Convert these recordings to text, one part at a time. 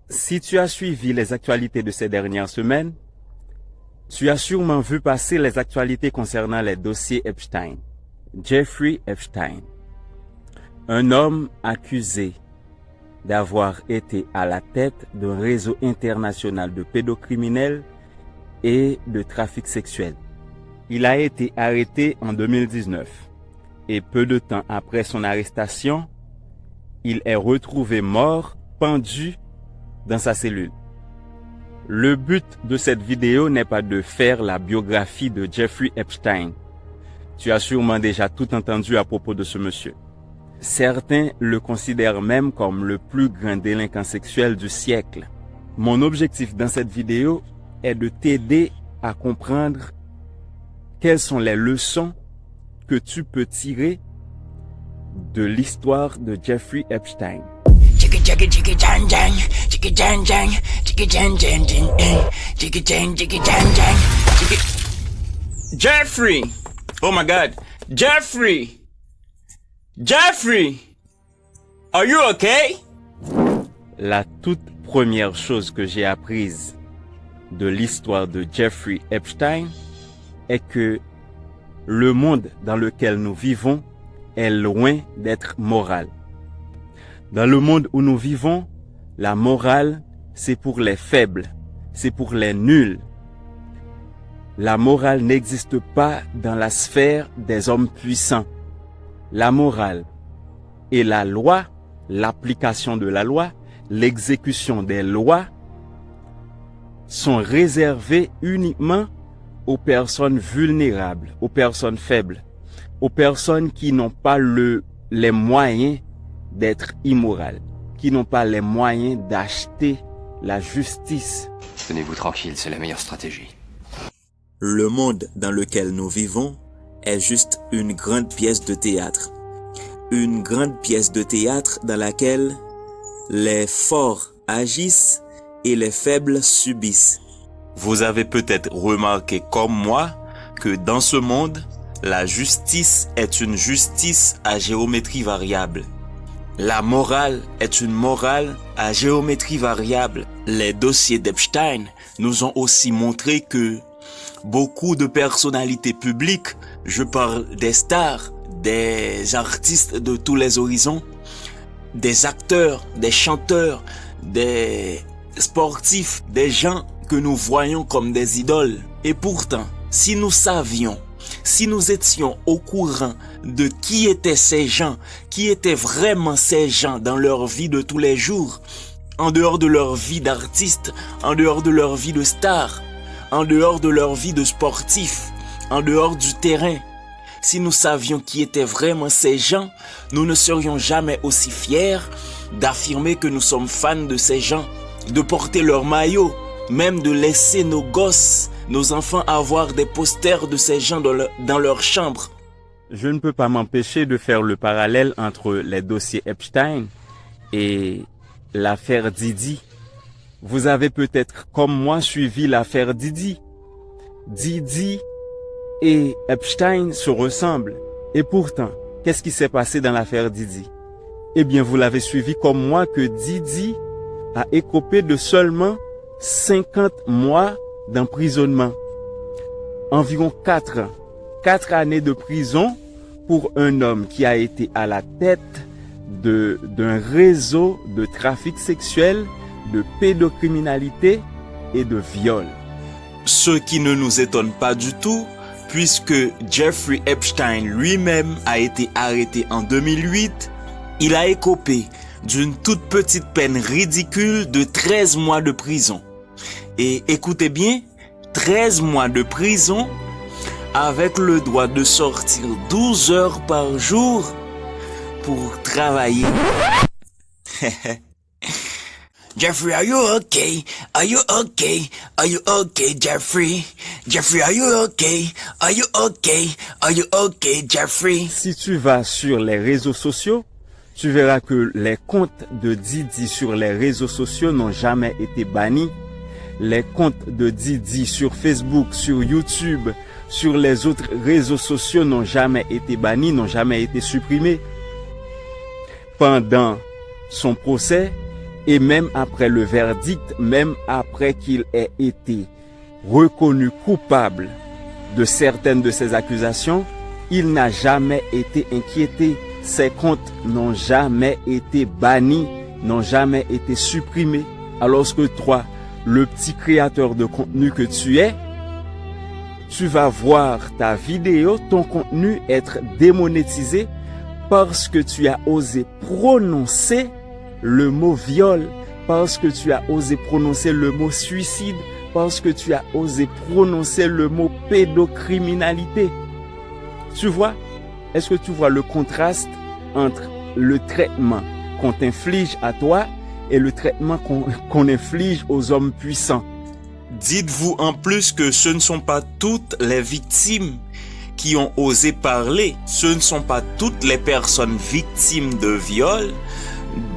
Si tu as suivi les actualités de ces dernières semaines, tu as sûrement vu passer les actualités concernant les dossiers Epstein. Jeffrey Epstein, un homme accusé d'avoir été à la tête d'un réseau international de pédocriminels et de trafic sexuel. Il a été arrêté en 2019 et peu de temps après son arrestation, il est retrouvé mort, pendu dans sa cellule. Le but de cette vidéo n'est pas de faire la biographie de Jeffrey Epstein. Tu as sûrement déjà tout entendu à propos de ce monsieur. Certains le considèrent même comme le plus grand délinquant sexuel du siècle. Mon objectif dans cette vidéo est de t'aider à comprendre quelles sont les leçons que tu peux tirer de l'histoire de Jeffrey Epstein. Jeffrey! Oh my God! Jeffrey! Jeffrey! Are you okay? La toute première chose que j'ai apprise de l'histoire de Jeffrey Epstein est que le monde dans lequel nous vivons est loin d'être moral. Dans le monde où nous vivons, la morale, c'est pour les faibles, c'est pour les nuls. La morale n'existe pas dans la sphère des hommes puissants. La morale et la loi, l'application de la loi, l'exécution des lois sont réservées uniquement aux personnes vulnérables, aux personnes faibles, aux personnes qui n'ont pas les moyens d'être immorales, qui n'ont pas les moyens d'acheter la justice. Tenez-vous tranquille, c'est la meilleure stratégie. Le monde dans lequel nous vivons est juste une grande pièce de théâtre. Une grande pièce de théâtre dans laquelle les forts agissent et les faibles subissent. Vous avez peut-être remarqué comme moi que dans ce monde, la justice est une justice à géométrie variable. La morale est une morale à géométrie variable. Les dossiers d'Epstein nous ont aussi montré que beaucoup de personnalités publiques, je parle des stars, des artistes de tous les horizons, des acteurs, des chanteurs, des sportifs, des gens que nous voyons comme des idoles. Et pourtant, si nous savions, si nous étions au courant de qui étaient ces gens, qui étaient vraiment ces gens dans leur vie de tous les jours, en dehors de leur vie d'artiste, en dehors de leur vie de star, en dehors de leur vie de sportif, en dehors du terrain, si nous savions qui étaient vraiment ces gens, nous ne serions jamais aussi fiers d'affirmer que nous sommes fans de ces gens, de porter leur maillot, même de laisser nos gosses, nos enfants avoir des posters de ces gens dans leur chambre. Je ne peux pas m'empêcher de faire le parallèle entre les dossiers Epstein et l'affaire Didi. Vous avez peut-être, comme moi, suivi l'affaire Didi. Didi et Epstein se ressemblent. Et pourtant, qu'est-ce qui s'est passé dans l'affaire Didi? Eh bien, vous l'avez suivi comme moi que Didi a écopé de seulement 50 mois d'emprisonnement. Environ 4 ans. 4 années de prison pour un homme qui a été à la tête d'un réseau de trafic sexuel, de pédocriminalité et de viol. Ce qui ne nous étonne pas du tout, puisque Jeffrey Epstein lui-même a été arrêté en 2008, il a écopé d'une toute petite peine ridicule de 13 mois de prison. Et écoutez bien, 13 mois de prison avec le droit de sortir 12 heures par jour pour travailler. Jeffrey, are you okay? Are you okay? Are you okay, Jeffrey? Jeffrey, are you okay? Are you okay? Are you okay, Jeffrey? Si tu vas sur les réseaux sociaux, tu verras que les comptes de Didi sur les réseaux sociaux n'ont jamais été bannis. Les comptes de Didi sur Facebook, sur YouTube, sur les autres réseaux sociaux n'ont jamais été bannis, n'ont jamais été supprimés. Pendant son procès, Et même après le verdict, même après qu'il ait été reconnu coupable de certaines de ces accusations, il n'a jamais été inquiété. Ses comptes n'ont jamais été bannis, n'ont jamais été supprimés. Alors que toi, le petit créateur de contenu que tu es, tu vas voir ta vidéo, ton contenu être démonétisé parce que tu as osé prononcer le mot viol, parce que tu as osé prononcer le mot suicide, parce que tu as osé prononcer le mot pédocriminalité. Tu vois? Est-ce que tu vois le contraste entre le traitement qu'on t'inflige à toi et le traitement qu'on inflige aux hommes puissants? Dites-vous en plus que ce ne sont pas toutes les victimes qui ont osé parler. Ce ne sont pas toutes les personnes victimes de viol,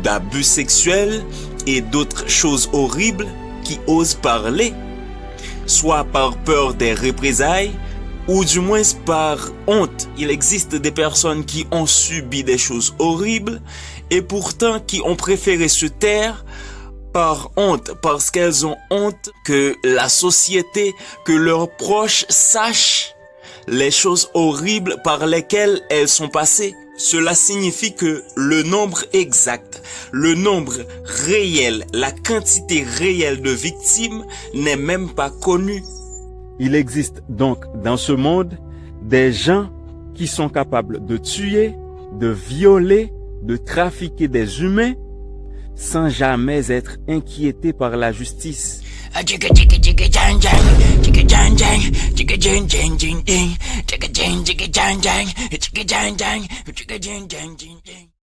d'abus sexuels et d'autres choses horribles qui osent parler, soit par peur des représailles ou du moins par honte. Il existe des personnes qui ont subi des choses horribles et pourtant qui ont préféré se taire par honte, parce qu'elles ont honte que la société, que leurs proches sachent les choses horribles par lesquelles elles sont passées. Cela signifie que le nombre exact, le nombre réel, la quantité réelle de victimes n'est même pas connu. Il existe donc dans ce monde des gens qui sont capables de tuer, de violer, de trafiquer des humains sans jamais être inquiétés par la justice. Chicka chicka chicka jang jang, chicka jang jang, chicka jang jang jing jing, chicka jang jang jang, chicka jang jang, chicka jang jang jing jing.